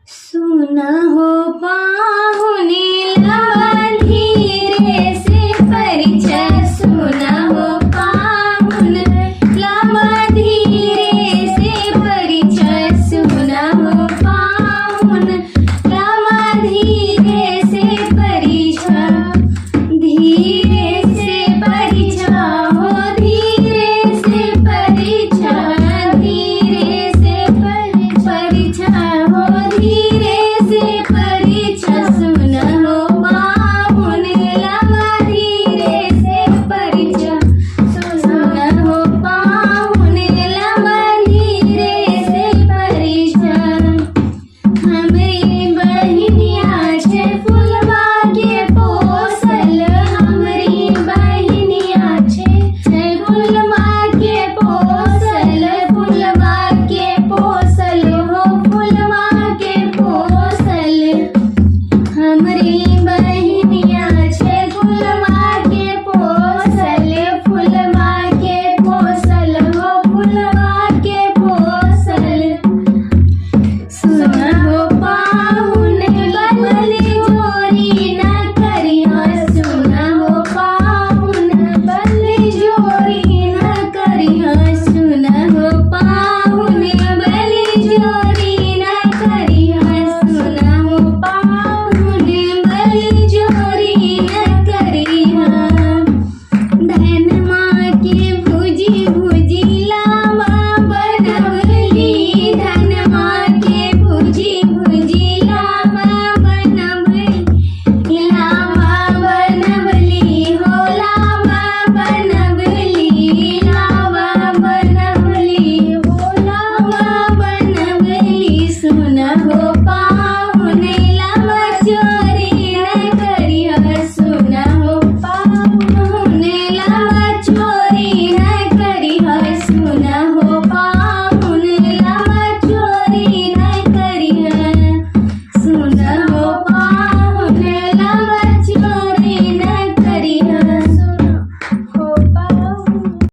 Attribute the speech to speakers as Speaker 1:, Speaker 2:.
Speaker 1: सुना हो पाहुणे लावा धीरे से परिचय सुना हो पाहुणे लावा धीरे से परिचय सुना हो पाहुणे लावा धीरे से परिचय धीरे से परिचय हो धीरे से परिचय धीरे से परिचय हो धीरे से परिचय सुना हो पाहुणे लावा धीरे से परिचय सुना हो पाहुणे लावा धीरे से परिचय हमरी बहिनिया छे फुलवा के पोसल हमरी बहिनिया छे फुलवा के पोसल फुलवा के पोसल हो फुलवा के पोसल हमरी बहिनिया छे फुलवा के पोसल फुलवा के पोसल हो फुलवा के पोसल सुना हो पाहुणे बदली जोरी न करिहा सुना हो पाहुणे बदली जोरी न करिहा सुना हो पाहुणे बदली जोरी न करिहा सुना हो पाहुणे बदली जोरी न करिहा धन माँ के भुजी भुजी लावा बनवली धन माँ के भुजी भुजी लावा बनवली हो लावा बनवली लावा बनवली हो लावा बनवली सुना हो पा